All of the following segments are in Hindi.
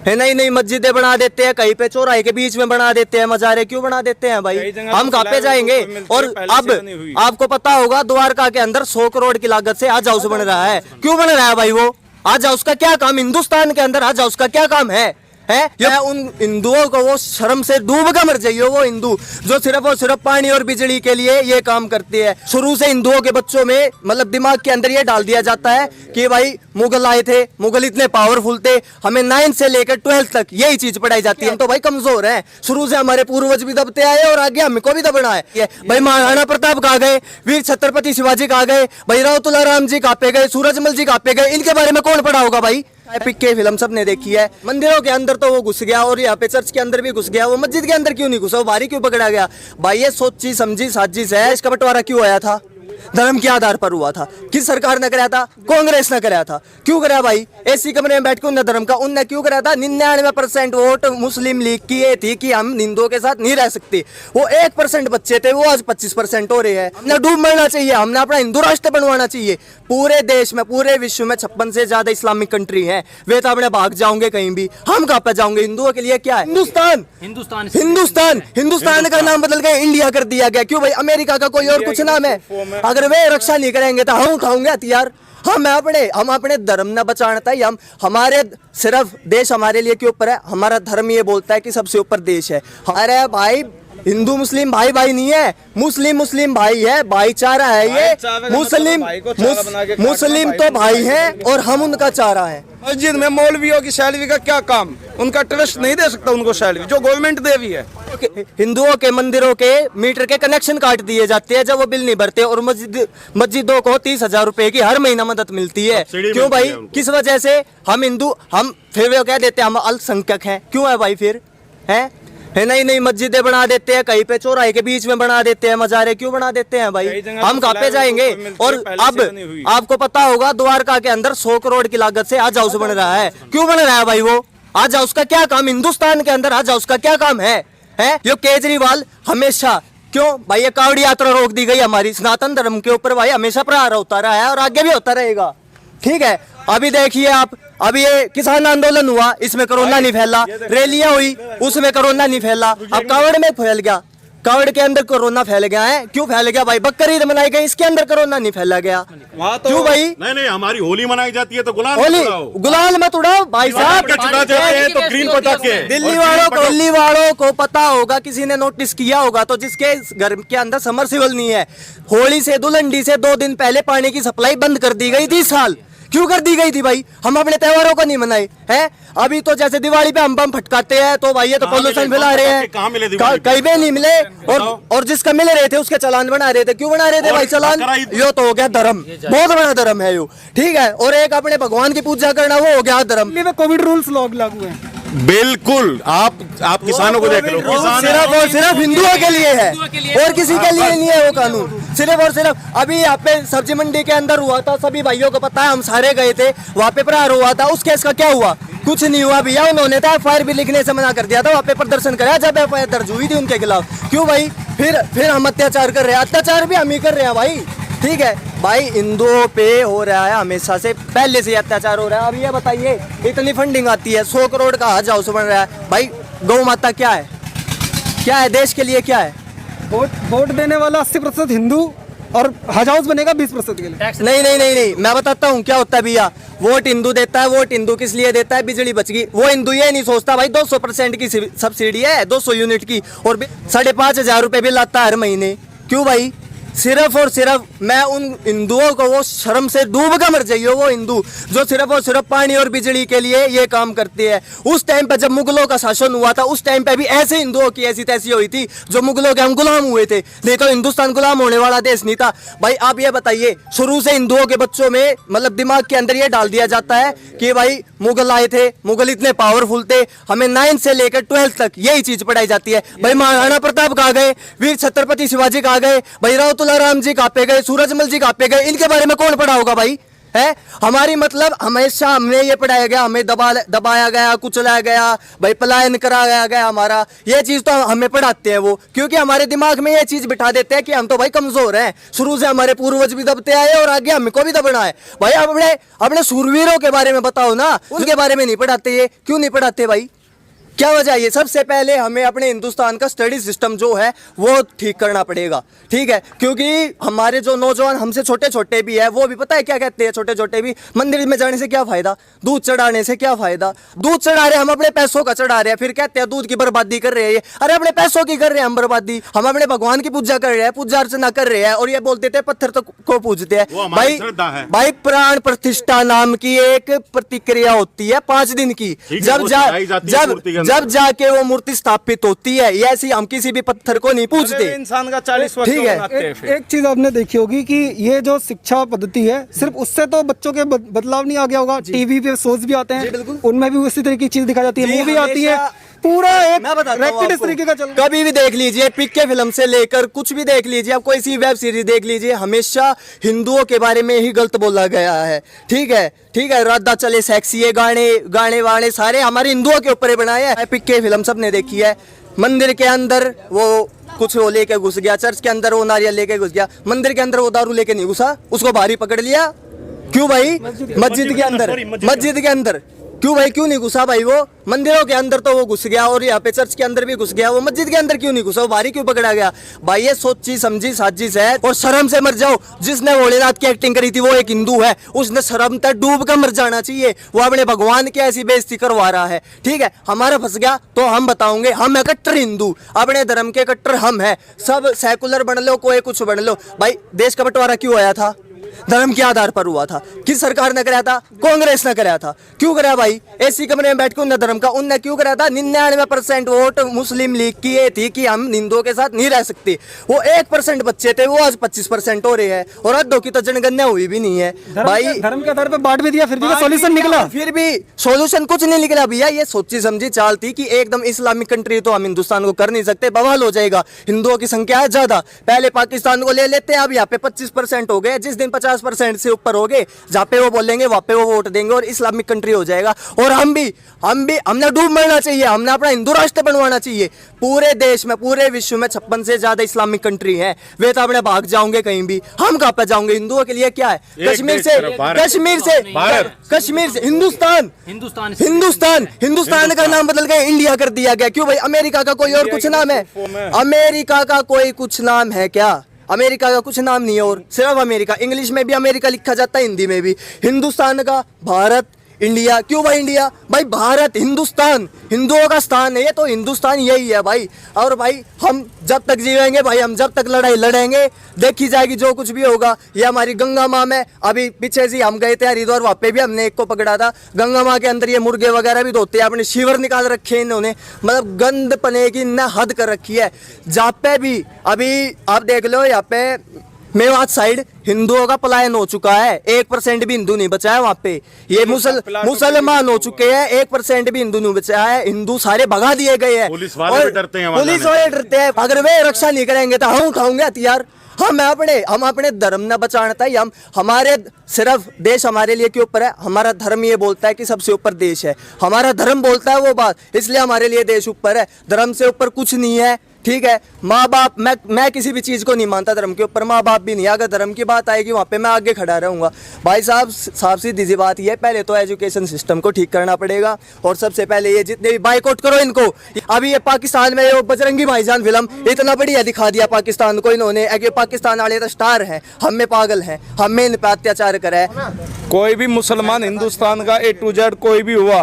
है। नई नई मस्जिदें बना देते हैं, कहीं पे चौराहे के बीच में बना देते हैं, मजारे क्यों बना देते हैं भाई? हम कहाँ पे जाएंगे? और अब आपको पता होगा द्वारका के अंदर 100 करोड़ की लागत से हज हाउस बन रहा है। क्यों बन रहा है भाई? वो हज हाउस का क्या काम? हिंदुस्तान के अंदर हज हाउस का क्या काम है? ये उन हिंदुओं को वो शर्म से डूब कर मर जाइए, वो हिंदू जो सिर्फ और सिर्फ पानी और बिजली के लिए ये काम करते हैं। शुरू से हिंदुओं के बच्चों में मतलब दिमाग के अंदर ये डाल दिया जाता है कि भाई मुगल आए थे, मुगल इतने पावरफुल थे, हमें 9 से लेकर 12 तक यही चीज पढ़ाई जाती है। तो भाई कमजोर है, शुरू से हमारे पूर्वज भी दबते आए और आगे हमको भी दबना है। भाई महाराणा प्रताप कहाँ गए? वीर छत्रपति शिवाजी कहाँ गए? भाई रावतुल्ला राम जी कहाँ पे गए? सूरजमल जी कहाँ पे गए? इनके बारे में कौन पढ़ा होगा भाई? एपिक के फिल्म सबने देखी है। मंदिरों के अंदर तो वो घुस गया और यहाँ पे चर्च के अंदर भी घुस गया, वो मस्जिद के अंदर क्यों नहीं घुसा? वो बाहरी क्यों पकड़ा गया? भाई ये सोची समझी साजिश है। इसका बंटवारा क्यों आया था? धर्म के आधार पर हुआ था। किस सरकार ने कराया था? कांग्रेस ने कराया था। क्यों कराया भाई? एसी कमरे में बैठ के उनने धर्म का उनने क्यों कराया था? 99% वोट मुस्लिम लीग की ये थी कि हम हिंदुओं के साथ नहीं रह सकते। वो 1% बच्चे थे, वो आज 25% हो रहे हैं। हमने डूब मरना चाहिए, हमने अपना हिंदू राष्ट्र बनवाना चाहिए। पूरे देश में, पूरे विश्व में 56 से ज्यादा इस्लामिक कंट्री है। वे तो अपने भाग जाओगे कहीं भी, हम कहाँ पे जाओगे? हिंदुओं के लिए क्या है? हिंदुस्तान हिंदुस्तान का नाम बदल के इंडिया कर दिया गया। क्यों भाई? अमेरिका का कोई और कुछ नाम है? अगर वे रक्षा नहीं करेंगे तो हम उठाऊंगे हथियार। हम अपने धर्म न बचाना है। हम हमारे सिर्फ देश हमारे लिए के ऊपर है। हमारा धर्म ये बोलता है कि सबसे ऊपर देश है। अरे भाई हिंदू मुस्लिम भाई भाई नहीं है, मुस्लिम भाई है, भाईचारा है ये। मुस्लिम तो भाई है और हम उनका चारा है। मस्जिद में मौलवियों की सैलरी का क्या काम? उनका ट्रस्ट नहीं दे सकता उनको सैलरी जो गवर्नमेंट दे भी है। हिंदुओं के मंदिरों के मीटर के कनेक्शन काट दिए जाते हैं जब वो बिल नहीं भरते, और मस्जिदों को 30,000 रुपए की हर महीना मदद मिलती है। क्यों भाई? किस वजह से? हम हिंदू, हम फिर वो कह देते हैं हम अल्पसंख्यक हैं। क्यों है भाई? फिर है नई नई मस्जिदें बना देते हैं, कहीं पे चौराहे के बीच में बना देते हैं, मजारे क्यों बना देते हैं भाई? हम कहाँ पे जाएंगे? और अब आपको पता होगा द्वारका के अंदर 100 करोड़ की लागत से हज हाउस बन रहा है। क्यों बन रहा है भाई? वो हज हाउस का क्या काम? हिंदुस्तान के अंदर हज हाउस का क्या काम है? ये केजरीवाल हमेशा क्यों भाई? ये कावड़ी यात्रा रोक दी गई हमारी सनातन धर्म के ऊपर भाई, हमेशा प्रहार होता रहा है और आगे भी होता रहेगा। ठीक है, अभी देखिए आप, अभी ये किसान आंदोलन हुआ, इसमें कोरोना नहीं फैला। रैलियां हुई, उसमें कोरोना नहीं फैला। अब कावड़ में फैल गया, कावड़ के अंदर कोरोना फैल गया है। क्यों फैल गया भाई? बकरीद मनाई गई, इसके अंदर कोरोना नहीं फैला गया। तो क्यों भाई? नहीं, हमारी होली मनाई जाती है तो गुलाल मत उड़ाओ भाई साहब। तो ग्रीन पटाखे दिल्ली वालों को पता होगा, किसी ने नोटिस किया होगा तो, जिसके घर के अंदर समरसिबल नहीं है, होली से धुलंडी से 2 दिन पहले पानी की सप्लाई बंद कर दी गई थी इस साल। क्यों कर दी गई थी भाई? हम अपने त्योहारों को नहीं मनाए हैं। अभी तो जैसे दिवाली पे हम बम फटकाते हैं तो भाई ये तो पोल्यूशन फैला रहे हैं। कहीं भी नहीं मिले, और जिसका मिल रहे थे उसके चालान बना रहे थे। क्यों बना रहे थे भाई चालान? यो तो हो गया धर्म, बहुत बड़ा धर्म है यो। ठीक है, और एक अपने भगवान की पूजा करना, वो हो गया धर्म। कोविड रूल्स लागू है। बिल्कुल, आप किसानों को देख लो, सिर्फ और सिर्फ हिंदुओं के लिए है और किसी के लिए नहीं है वो कानून। सिर्फ और सिर्फ अभी यहाँ पे सब्जी मंडी के अंदर हुआ था, सभी भाइयों को पता है, हम सारे गए थे, वहाँ पे प्रहार हुआ था। उस केस का क्या हुआ? कुछ नहीं हुआ भैया। उन्होंने तो FIR भी लिखने से मना कर दिया था, वहाँ पे प्रदर्शन कराया जब FIR दर्ज हुई थी उनके खिलाफ। क्यों भाई? फिर हम अत्याचार कर रहे हैं। अत्याचार भी हम ही कर रहे हैं भाई। ठीक है भाई, हिंदुओं पे हो रहा है, हमेशा से पहले से अत्याचार हो रहा है। अब ये बताइए, इतनी फंडिंग आती है, 100 करोड़ का हज हाउस बन रहा है भाई। गौ माता क्या है? क्या है देश के लिए? क्या है? वोट देने वाला 80% हिंदू और हज हाउस बनेगा 20% के लिए। नहीं, मैं बताता हूँ क्या होता है भैया। वोट हिंदू देता है, वोट हिंदू किस लिए देता है? बिजली बच गई, वो हिंदू ये नहीं सोचता भाई 200% की सब्सिडी है, 200 यूनिट की, और 5,500 रुपए बिल आता है हर महीने। क्यों भाई? सिर्फ और सिर्फ मैं उन हिंदुओं को, वो शर्म से डूब कर मर जाइए, वो हिंदू जो सिर्फ और सिर्फ पानी और बिजली के लिए ये काम करते हैं। उस टाइम पे जब मुगलों का शासन हुआ था, उस टाइम पे भी ऐसे हिंदुओं की ऐसी तैसी हुई थी, जो मुगलों के हम गुलाम हुए थे। नहीं तो हिंदुस्तान गुलाम होने वाला देश नहीं था भाई। आप ये बताइए, शुरू से हिंदुओं के बच्चों में मतलब दिमाग के अंदर ये डाल दिया जाता है कि भाई मुगल आए थे, मुगल इतने पावरफुल थे, हमें 9 से लेकर 12 तक यही चीज पढ़ाई जाती है। भाई महाराणा प्रताप कहाँ गए? वीर छत्रपति शिवाजी कहाँ गए? भाई रावतुल्ला राम जी कहाँ पे गए? सूरजमल जी कहाँ पे गए? इनके बारे में कौन पढ़ा होगा भाई? है। हमारी मतलब हमेशा हमने ये पढ़ाया गया, हमें दबाया गया, कुचला गया, भाई पलायन कराया गया हमारा। ये चीज तो हमें पढ़ाते हैं वो, क्योंकि हमारे दिमाग में ये चीज बिठा देते हैं कि हम तो भाई कमजोर हैं, शुरू से हमारे पूर्वज भी दबते आए और आगे हमको भी दबना है। भाई अपने अपने सूरवीरों के बारे में बताओ ना, उनके बारे में नहीं पढ़ाते। ये क्यों नहीं पढ़ाते भाई, क्या वजह है? सबसे पहले हमें अपने हिंदुस्तान का स्टडी सिस्टम जो है वो ठीक करना पड़ेगा, ठीक है? क्योंकि हमारे जो नौजवान हमसे छोटे छोटे भी है वो भी पता है क्या कहते हैं, छोटे छोटे भी, मंदिर में जाने से क्या फायदा, दूध चढ़ाने से क्या फायदा। दूध चढ़ा रहे हम अपने पैसों का चढ़ा रहे हैं, फिर कहते हैं दूध की बर्बादी कर रहे हैं ये। अरे अपने पैसों की कर रहे हैं हम बर्बादी, हम अपने भगवान की पूजा कर रहे हैं, पूजा अर्चना कर रहे हैं, और ये बोलते थे पत्थर तो को पूजते हैं। भाई भाई प्राण प्रतिष्ठा नाम की एक प्रतिक्रिया होती है 5 दिन की, जब जाके वो मूर्ति स्थापित होती है। ऐसी हम किसी भी पत्थर को नहीं पूजते। इंसान का 40 वर्ष ठीक है। एक चीज आपने देखी होगी कि ये जो शिक्षा पद्धति है, सिर्फ उससे तो बच्चों के बदलाव नहीं आ गया होगा। टीवी पे शोज भी आते हैं, उनमें भी उसी तरीके की चीज दिखाई जाती है, मूवी आती है, पूरा एक रैकेट इस तरीके का चल। कभी भी देख लीजिए, पिक्के फिल्म से लेकर कुछ भी देख लीजिए, आप कोई सी वेब सीरीज देख लीजिए, हमेशा हिंदुओं के बारे में ही गलत बोला गया है। ठीक है, ठीक है, राधा चले सेक्सी, ये गाने वाणे सारे हमारे हिंदुओं के ऊपर बनाए हैं। पिक्के फिल्म सबने देखी है। मंदिर के अंदर वो कुछ वो लेके घुस गया, चर्च के अंदर वो नारियल लेके घुस गया, मंदिर के अंदर वो दारू लेके नहीं घुसा, उसको बाहरी पकड़ लिया। क्यों भाई? मस्जिद के अंदर क्यों भाई, क्यों नहीं घुसा भाई? वो मंदिरों के अंदर तो वो घुस गया, और यहाँ पे चर्च के अंदर भी घुस गया, वो मस्जिद के अंदर क्यों नहीं घुसा? वो बाहरी क्यों पकड़ा गया? भाई ये सोची समझी साजिश है, और शर्म से मर जाओ। जिसने भोलेनाथ की एक्टिंग करी थी वो एक हिंदू है, उसने शर्म तक डूब कर मर जाना चाहिए। वो अपने भगवान की ऐसी बेइज्जती करवा रहा है। ठीक है, हमारा फंस गया तो हम बताओगे, हम है कट्टर हिंदू, अपने धर्म के कट्टर हम है। सब सेकुलर बन लो, कोई कुछ बन लो। भाई देश का बंटवारा क्यों आया था? धर्म के आधार पर हुआ था। किस सरकार ने कराया था? कांग्रेस ने कराया था। क्यों कराया भाई? एसी कमरे में बैठ के उन्हें धर्म का उनने क्यों कराया था? 99% वोट मुस्लिम लीग की ये थी कि हम हिंदुओं के साथ नहीं रह सकते। वो 1% बच्चे थे, वो आज 25% हो रहे हैं, और अद्धों की तो जनगणना हुई भी नहीं है। भाई धर्म के आधार पर बांट भी दिया, फिर भी सॉल्यूशन निकला, फिर भी सॉल्यूशन कुछ नहीं निकला भैया। ये सोची समझी चाल थी कि एकदम इस्लामिक कंट्री तो हम हिंदुस्तान को कर नहीं सकते, बवाल हो जाएगा, हिंदुओं की संख्या है ज्यादा, पहले पाकिस्तान को ले लेते हैं। अब यहाँ पे 25% हो गए, जिस दिन 50% से ऊपर हो गए, जहाँ पे वो बोलेंगे वहाँ पे वो वोट देंगे और इस्लामिक कंट्री हो जाएगा। और हमने डूब मरना चाहिए, हमने अपना हिंदू राष्ट्र बनवाना चाहिए। पूरे देश में, पूरे विश्व में 56 से ज्यादा इस्लामिक कंट्री है, वे तो अपने भाग जाओगे कहीं भी, हम कहाँ पे जाओगे? हिंदुओं के लिए क्या है? कश्मीर से हिंदुस्तान का नाम बदल गया, इंडिया कर दिया गया। क्यों भाई? अमेरिका का कोई और कुछ नाम है? अमेरिका का कोई कुछ नाम है क्या? अमेरिका का कुछ नाम नहीं है, और सिर्फ अमेरिका, इंग्लिश में भी अमेरिका लिखा जाता है, हिंदी में भी। हिंदुस्तान का भारत, इंडिया। क्यों भाई इंडिया? भाई भारत, हिंदुस्तान हिंदुओं का स्थान है, ये तो हिंदुस्तान यही है भाई। और भाई हम जब तक जीवेंगे भाई, हम जब तक लड़ाई लड़ेंगे, देखी जाएगी जो कुछ भी होगा। ये हमारी गंगा माँ में, अभी पीछे से हम गए थे हरिद्वार, वहाँ पे भी हमने एक को पकड़ा था। गंगा माँ के अंदर ये मुर्गे वगैरह भी धोते हैं, अपने शिवर निकाल रखे हैं इन्होंने, मतलब गंद पने की न हद कर रखी है। जहाँ पे भी अभी आप देख लो, यहाँ पे मेवात साइड हिंदुओं का पलायन हो चुका है, 1% भी हिंदू नहीं बचा है वहाँ पे। ये मुसलमान हो चुके हैं, 1% भी हिंदू नहीं बचा है, हिंदू सारे भगा दिए गए हैं। पुलिस वाले भी डरते हैं, पुलिस वाले डरते हैं। अगर वे रक्षा नहीं करेंगे तो हम उठाऊंगे हथियार। हम अपने धर्म न बचाना है। हमारे सिर्फ देश हमारे लिए क्यों ऊपर है? हमारा धर्म ये बोलता है कि सबसे ऊपर देश है, हमारा धर्म बोलता है वो बात, इसलिए हमारे लिए देश ऊपर है। धर्म से ऊपर कुछ नहीं है। ठीक है, माँ बाप, मैं किसी भी चीज़ को नहीं मानता धर्म के ऊपर, माँ बाप भी नहीं। अगर धर्म की बात आएगी वहाँ पे मैं आगे खड़ा रहूँगा। भाई साहब सीधी सी बात ये, पहले तो एजुकेशन सिस्टम को ठीक करना पड़ेगा, और सबसे पहले ये जितने भी बाइकआउट करो इनको। अभी ये पाकिस्तान में ये बजरंगी भाईजान फिल्म इतना बढ़िया दिखा दिया पाकिस्तान को इन्होंने, कि पाकिस्तान वाले तो स्टार हैं, हम में पागल हैं, हम में इन पे अत्याचार करा है। कोई भी मुसलमान हिंदुस्तान का A to Z कोई भी हुआ,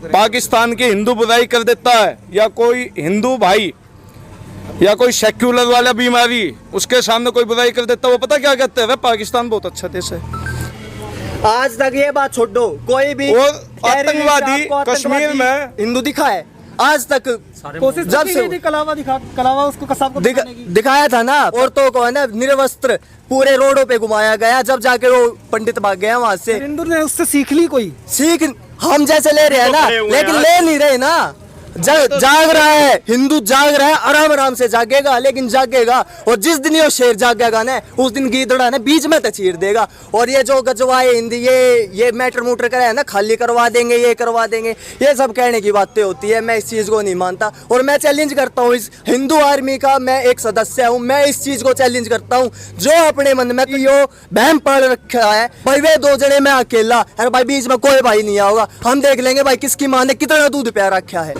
पाकिस्तान की हिंदू बुराई कर देता है, या कोई हिंदू भाई या कोई सेक्युलर वाला बीमारी उसके सामने कोई बुराई कर देता, वो पता क्या कहते हैं? पाकिस्तान बहुत अच्छा देश है। आज तक ये बात छोड़ दो, कोई भी और आतंकवादी कश्मीर में हिंदू दिखा है आज तक? कोशिश जब से कलावा उसको कसाब को दिखाया था ना, औरतों को है ना निर्वस्त्र पूरे रोडों पे घुमाया गया, जब जाके वो पंडित भाग गया वहां से। हिंदू ने उससे सीख ली, कोई सीख हम जैसे ले रहे हैं ना, लेकिन ले नहीं रहे ना। जाग रहा है, हिंदू जाग रहा है, आराम आराम से जागेगा, लेकिन जागेगा और जिस दिन ये शेर जागेगा ना, उस दिन गीदड़ा ना बीच में तचीर देगा। और ये जो गजवाए हिंदी ये मैटर मूटर करे है ना, खाली करवा देंगे, ये करवा देंगे, ये सब कहने की बातें होती है। मैं इस चीज को नहीं मानता और मैं चैलेंज करता हूँ इस हिंदू आर्मी का, मैं एक सदस्य हूँ, मैं इस चीज को चैलेंज करता हूँ। जो अपने मन में यो बहम पाल रखा है भाई, वे दो जने मैं अकेला, अरे भाई बीच में कोई भाई नहीं आओगा, हम देख लेंगे भाई किसकी माँ ने कितना दूध प्यार रखा है।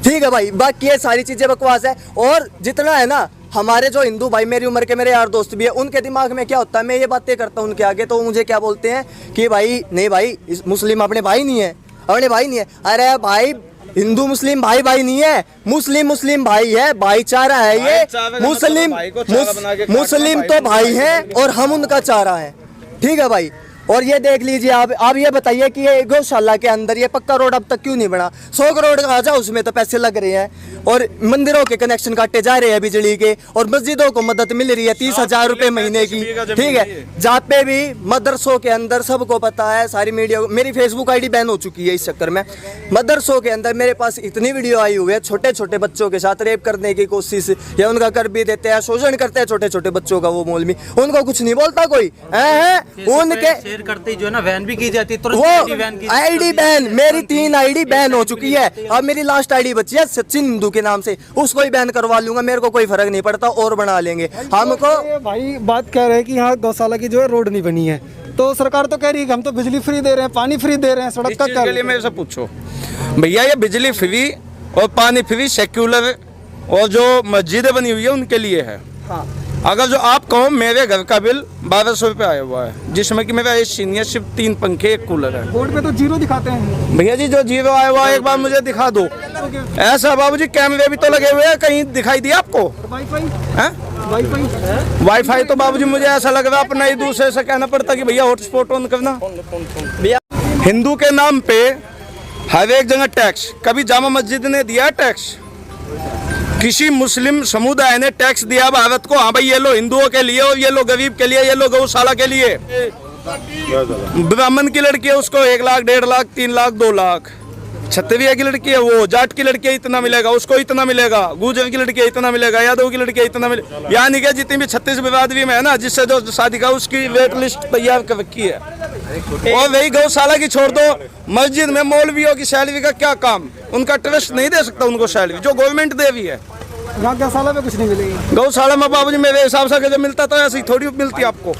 ठीक है भाई, बाकी ये सारी चीजें बकवास है। और जितना है ना, हमारे जो हिंदू भाई मेरी उम्र के मेरे यार दोस्त भी है, उनके दिमाग में क्या होता है, मैं ये बातें करता हूँ उनके आगे, तो मुझे क्या बोलते हैं कि भाई नहीं भाई, मुस्लिम अपने भाई नहीं है, अपने भाई नहीं है। अरे भाई हिंदू मुस्लिम भाई भाई नहीं है, मुस्लिम मुस्लिम भाई है, भाईचारा है ये। मुस्लिम तो भाई है और हम उनका चारा है। ठीक है भाई, और ये देख लीजिए आप ये बताइए कि ये गौशाला के अंदर ये पक्का रोड अब तक क्यों नहीं बना? 100 करोड़ का आ जाए, उसमें तो पैसे लग रहे हैं और मंदिरों के कनेक्शन काटे जा रहे हैं बिजली के, और मस्जिदों को मदद मिल रही है 30,000 रुपए महीने की। ठीक है, जहाँ पे भी मदरसों के अंदर, सबको पता है, सारी मीडिया, मेरी फेसबुक आईडी बैन हो चुकी है इस चक्कर में। मदरसों के अंदर मेरे पास इतनी वीडियो आई हुई है, छोटे छोटे बच्चों के साथ रेप करने की कोशिश, या उनका कर भी देते हैं, शोषण करते हैं छोटे छोटे बच्चों का। वो मौलवी, उनको कुछ नहीं बोलता कोई, उनके करते जो है ना, वैन भी की जाती है, वो आईडी बैन, मेरी 3 आईडी बैन हो चुकी है। अब मेरी लास्ट आईडी बची है सचिन हिंदू के नाम से, उसको ही बैन करवा लूंगा, मेरे को कोई फर्क नहीं पड़ता, और बना लेंगे हमको। भाई बात कह रहे हैं कि यहाँ गौशाला की जो है रोड नहीं बनी है, तो सरकार तो कह रही है कि हम तो बिजली फ्री दे रहे हैं, पानी फ्री दे रहे हैं, सड़क का के लिए मेरे से पूछो भैया, ये बिजली फ्री और पानी फ्री सेक्युलर और जो मस्जिदें बनी हुई है उनके लिए है। हाँ। अगर जो आप कहो, मेरे घर का बिल 1200 रुपये आया हुआ है, जिसमें कि मेरा एसी नहीं है, सिर्फ 3 पंखे, 1 कूलर है। बोर्ड पे तो 0 दिखाते हैं भैया जी, जो 0 आया हुआ है एक बार मुझे दिखा दो। ऐसा बाबूजी, कैमरे भी तो लगे हुए हैं, कहीं दिखाई दिया आपको? वाईफाई तो बाबूजी मुझे ऐसा लग रहा है अपना ही दूसरे से कहना पड़ता कि भैया हॉटस्पॉट ऑन करना। हिंदू के नाम पे हर एक जगह टैक्स, कभी जामा मस्जिद ने दिया टैक्स? किसी मुस्लिम समुदाय ने टैक्स दिया भारत को? हाँ भाई, ये लो हिंदुओं के लिए और ये लो गरीब के लिए, ये लो गौशाला के लिए। ब्राह्मण की लड़की है, उसको 1 लाख, 1.5 लाख, 3 लाख, 2 लाख। क्षत्रिय की लड़की है, वो जाट की लड़की है, इतना मिलेगा, उसको इतना मिलेगा। गुर्जर की लड़की है, इतना मिलेगा। यादव की लड़की है, इतना मिलेगा। यानी कि जितनी भी 36 बिरादरी में है ना, जिससे जो शादी का, उसकी वेट लिस्ट तैयार कर रखी है। और वही गौशाला की छोड़ दो, मस्जिद में मौलवियों की सैलरी का क्या काम? उनका ट्रस्ट नहीं दे सकता उनको सैलरी, जो गवर्नमेंट दे रही है। यहाँ गौशाला में कुछ नहीं मिलेगी। गौशाला में बाबूजी मेरे हिसाब से जो मिलता था ऐसी थोड़ी मिलती है आपको।